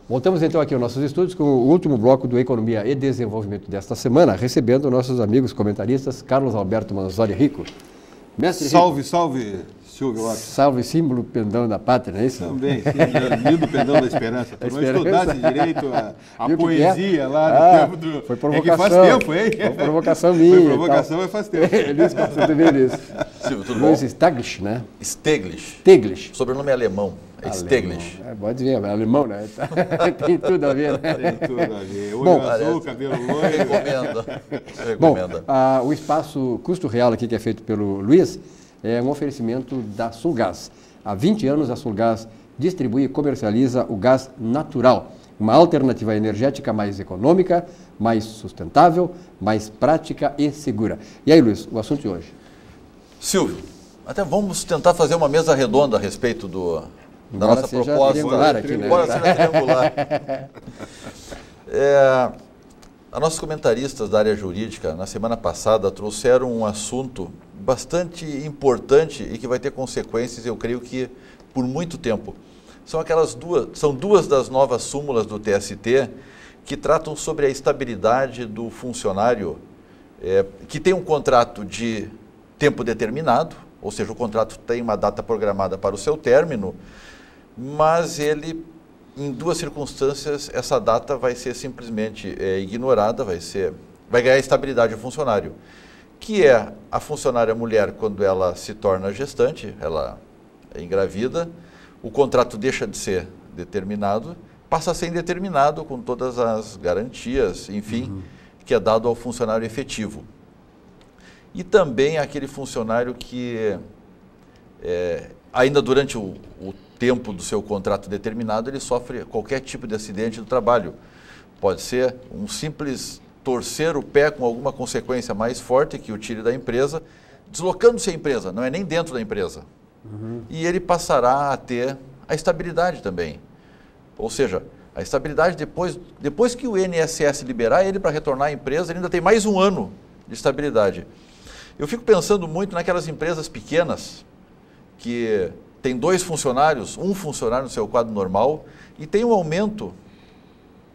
Voltamos então aqui aos nossos estúdios com o último bloco do Economia e Desenvolvimento desta semana, recebendo nossos amigos comentaristas Carlos Alberto Manzoni Rico. Mestre salve, Rico. Salve, Silvio Lopes. Salve, símbolo pendão da pátria, não é isso? Também, sim, lindo pendão da esperança. Tu não estudasse direito a poesia lá no tempo do... Foi provocação. É que faz tempo, hein? Foi provocação minha. Foi provocação, mas faz tempo. Luiz, tudo bem, Luiz? Silvio, tudo Luiz bom? Staglish, né? Staglish. Staglish. Sobrenome é alemão. É Staglish. Pode ver, é alemão, né? Tem tudo a ver, né? Tem tudo a ver. Olho azul, cabelo loiro. Recomenda. Bom, o espaço custo real aqui que é feito pelo Luiz é um oferecimento da Sulgás. Há 20 anos a Sulgás distribui e comercializa o gás natural, uma alternativa energética mais econômica, mais sustentável, mais prática e segura. E aí, Luiz, o assunto de hoje? Silvio, até vamos tentar fazer uma mesa redonda a respeito da nossa proposta. Aqui, né? Embora seja triangular. As nossas comentaristas da área jurídica, na semana passada, trouxeram um assunto bastante importante e que vai ter consequências, eu creio que por muito tempo. São duas das novas súmulas do TST que tratam sobre a estabilidade do funcionário que tem um contrato de tempo determinado, ou seja, o contrato tem uma data programada para o seu término, mas ele, em duas circunstâncias, essa data vai ser simplesmente ignorada, vai ganhar estabilidade ao funcionário, que é a funcionária mulher quando ela se torna gestante, ela é engravida, o contrato deixa de ser determinado, passa a ser indeterminado com todas as garantias, enfim, que é dado ao funcionário efetivo. E também aquele funcionário que, ainda durante o tempo do seu contrato determinado, ele sofre qualquer tipo de acidente do trabalho. Pode ser um simples torcer o pé com alguma consequência mais forte que o tire da empresa, deslocando-se a empresa, não é nem dentro da empresa. E ele passará a ter a estabilidade também. Ou seja, a estabilidade depois que o INSS liberar ele para retornar à empresa, ele ainda tem mais um ano de estabilidade. Eu fico pensando muito naquelas empresas pequenas que tem 2 funcionários, um funcionário no seu quadro normal e tem um aumento,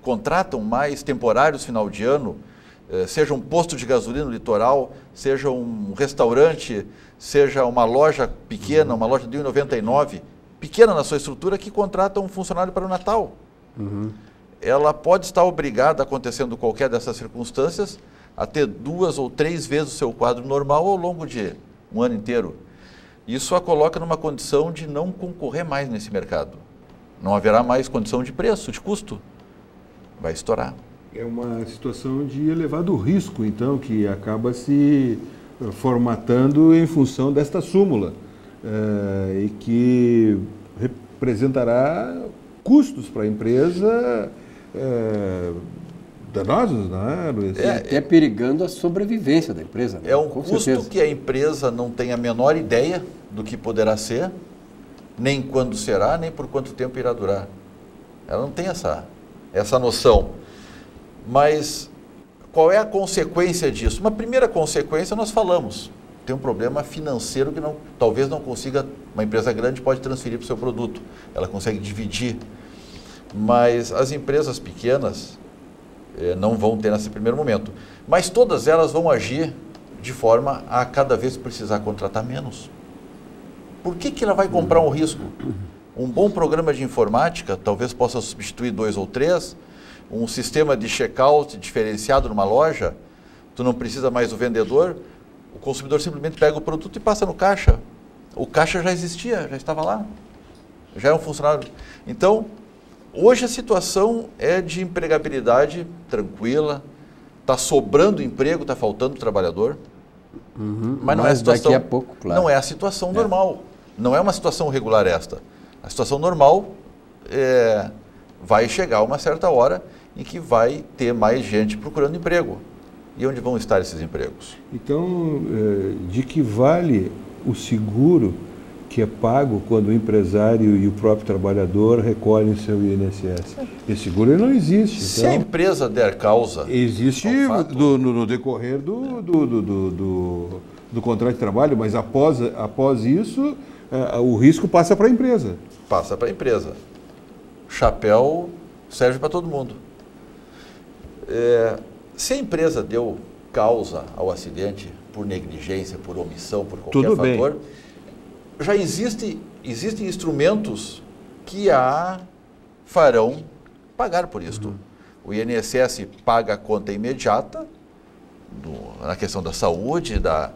contratam mais temporários final de ano, seja um posto de gasolina no litoral, seja um restaurante, seja uma loja pequena, uma loja de R$1,99, pequena na sua estrutura, que contrata um funcionário para o Natal. Ela pode estar obrigada, acontecendo qualquer dessas circunstâncias, a ter 2 ou 3 vezes o seu quadro normal ao longo de um ano inteiro. Isso a coloca numa condição de não concorrer mais nesse mercado. Não haverá mais condição de preço, de custo. Vai estourar. É uma situação de elevado risco, então, que acaba se formatando em função desta súmula e que representará custos para a empresa danosos, não é, Luiz? Até perigando a sobrevivência da empresa. Né? É um custo que a empresa não tem a menor ideia do que poderá ser, nem quando será, nem por quanto tempo irá durar. Ela não tem essa noção. Mas qual é a consequência disso? Uma primeira consequência nós falamos. Tem um problema financeiro que talvez não consiga, uma empresa grande pode transferir para o seu produto. Ela consegue dividir. Mas as empresas pequenas não vão ter nesse primeiro momento. Mas todas elas vão agir de forma a cada vez precisar contratar menos. Por que ela vai comprar um risco? Um bom programa de informática talvez possa substituir 2 ou 3, um sistema de check-out diferenciado numa loja, tu não precisa mais do vendedor, o consumidor simplesmente pega o produto e passa no caixa. O caixa já existia, já estava lá, já é um funcionário. Então, hoje a situação é de empregabilidade tranquila, está sobrando emprego, está faltando trabalhador, mas não é a situação, daqui a pouco, claro. Não é a situação normal, não é uma situação regular esta. A situação normal vai chegar a uma certa hora em que vai ter mais gente procurando emprego. E onde vão estar esses empregos? Então, de que vale o seguro que é pago quando o empresário e o próprio trabalhador recolhem seu INSS? Esse seguro não existe. Se a empresa der causa... Existe no decorrer do contrato de trabalho, mas após isso, o risco passa para a empresa. Passa para a empresa. Chapéu serve para todo mundo. Se a empresa deu causa ao acidente por negligência, por omissão, por qualquer fator, já existem instrumentos que a farão pagar por isto. O INSS paga a conta imediata, na questão da saúde, da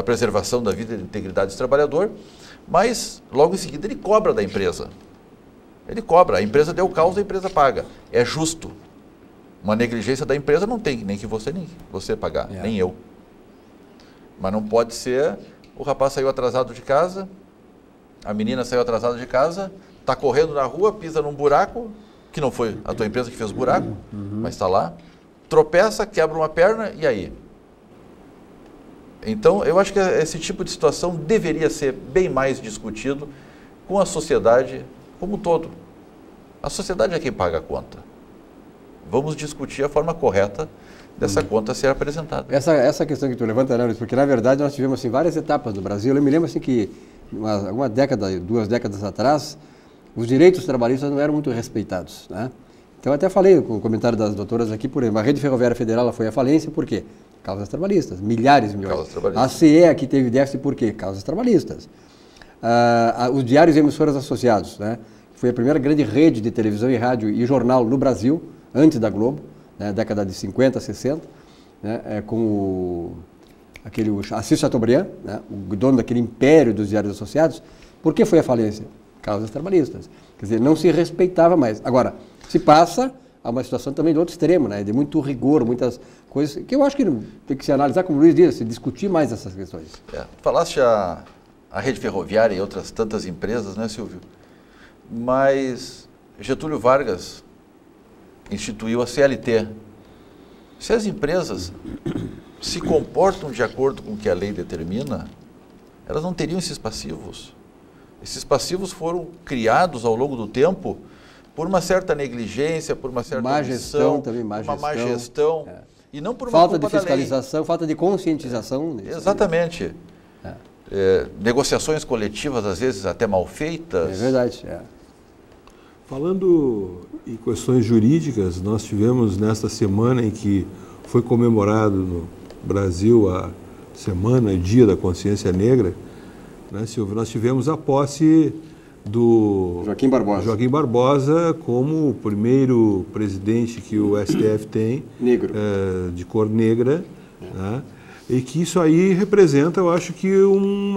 preservação da vida e da integridade do trabalhador, mas logo em seguida ele cobra da empresa. Ele cobra, a empresa deu causa, a empresa paga. É justo. Uma negligência da empresa não tem nem que você pagar, nem eu. Mas não pode ser, o rapaz saiu atrasado de casa, a menina saiu atrasada de casa, está correndo na rua, pisa num buraco, que não foi a tua empresa que fez o buraco, mas está lá, tropeça, quebra uma perna, e aí? Então, eu acho que esse tipo de situação deveria ser bem mais discutido com a sociedade como um todo. A sociedade é quem paga a conta. Vamos discutir a forma correta dessa conta ser apresentada. Essa questão que tu levanta, né, Luiz, porque na verdade nós tivemos assim, várias etapas no Brasil. Eu me lembro assim, que uma década, 2 décadas atrás, os direitos trabalhistas não eram muito respeitados, né? Então eu até falei com o comentário das doutoras aqui, por exemplo, a Rede Ferroviária Federal foi à falência, por quê? Causas trabalhistas, milhares de milhões. A CE aqui teve déficit por quê? Causas trabalhistas. Os diários e emissoras associados, né? Foi a primeira grande rede de televisão e rádio e jornal no Brasil, antes da Globo, né? Década de 50, 60, né? Com aquele Assis Chateaubriand, né? O dono daquele império dos diários associados. Por que foi à falência? Causas trabalhistas. Quer dizer, não se respeitava mais. Agora, se passa a uma situação também do outro extremo, né? De muito rigor, muitas coisas que eu acho que tem que se analisar, como o Luiz diz, se discutir mais essas questões. Falaste a Rede Ferroviária e outras tantas empresas, né, Silvio? Mas Getúlio Vargas instituiu a CLT. Se as empresas se comportam de acordo com o que a lei determina, elas não teriam esses passivos. Esses passivos foram criados ao longo do tempo por uma certa negligência, por uma certa má gestão, também má gestão, e não por uma falta de fiscalização, falta de conscientização. Exatamente. Negociações coletivas, às vezes, até mal feitas. É verdade. Falando em questões jurídicas, nós tivemos nesta semana em que foi comemorado no Brasil a Semana, Dia da Consciência Negra, né, Silvio? Nós tivemos a posse do Joaquim Barbosa como o primeiro presidente que o STF tem, negro, de cor negra, né? E que isso aí representa, eu acho que um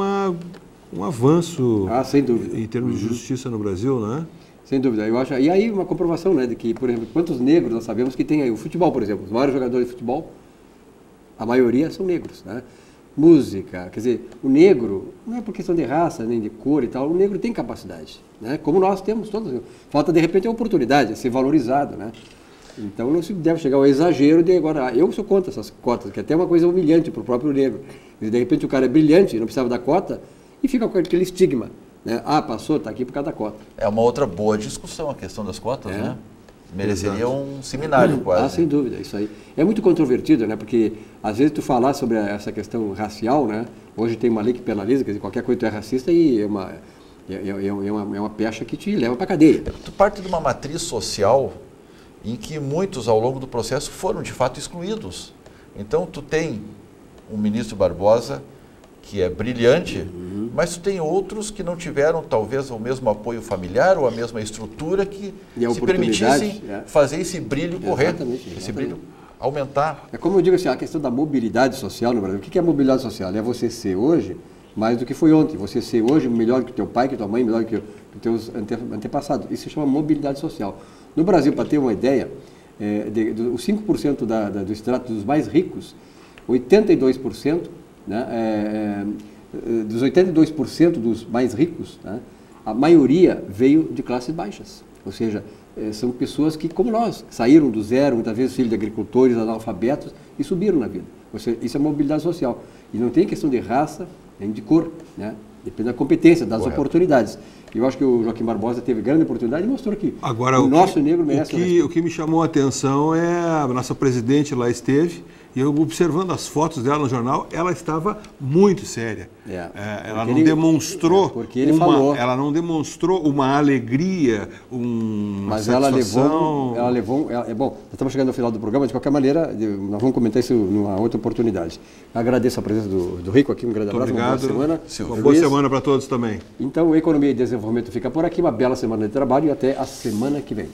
avanço sem dúvida, em termos de justiça no Brasil, né? Sem dúvida, eu acho. E aí uma comprovação, né, de que, por exemplo, quantos negros nós sabemos que tem aí o futebol, por exemplo, os maiores jogadores de futebol, a maioria são negros, né? Música, quer dizer, o negro, não é por questão de raça, nem de cor e tal, o negro tem capacidade, né? Como nós temos todos. Falta, de repente, a oportunidade de ser valorizado, né? Então, não se deve chegar ao exagero de agora, eu sou contra essas cotas, que é até uma coisa humilhante para o próprio negro. De repente, o cara é brilhante, não precisava da cota, e fica com aquele estigma, né? Passou, está aqui por causa da cota. É uma outra boa discussão a questão das cotas, né? Mereceria um seminário quase. Sem dúvida, isso aí. É muito controvertido, né? Porque às vezes tu falar sobre essa questão racial, né? Hoje tem uma lei que penaliza, quer dizer, qualquer coisa tu é racista e é uma pecha que te leva para a cadeia. Tu parte de uma matriz social em que muitos ao longo do processo foram de fato excluídos. Então tu tem um ministro Barbosa que é brilhante, mas tu tem outros que não tiveram talvez o mesmo apoio familiar ou a mesma estrutura que se permitissem fazer esse brilho correr, esse brilho aumentar. É como eu digo assim, a questão da mobilidade social no Brasil. O que é mobilidade social? É você ser hoje mais do que foi ontem. Você ser hoje melhor que teu pai, que tua mãe, melhor que teus antepassados. Isso se chama mobilidade social. No Brasil, para ter uma ideia, os 5% do extrato dos mais ricos, 82%, né, dos 82% dos mais ricos, né, a maioria veio de classes baixas. Ou seja, são pessoas que, como nós, saíram do zero, muitas vezes filhos de agricultores, analfabetos, e subiram na vida. Ou seja, isso é mobilidade social. E não tem questão de raça, nem de cor, né? Depende da competência, das oportunidades. Eu acho que o Joaquim Barbosa teve grande oportunidade e mostrou que agora, o nosso negro merece o que me chamou a atenção é a nossa presidente lá esteve E eu observando as fotos dela no jornal, ela estava muito séria. Ela não demonstrou porque ele falou. Ela não demonstrou uma alegria, uma satisfação. Ela levou. Bom, nós estamos chegando ao final do programa, de qualquer maneira, nós vamos comentar isso numa outra oportunidade. Agradeço a presença do Rico aqui, um grande abraço, obrigado. Uma boa semana. Uma boa semana para todos também. Então, o Economia e Desenvolvimento fica por aqui, uma bela semana de trabalho e até a semana que vem.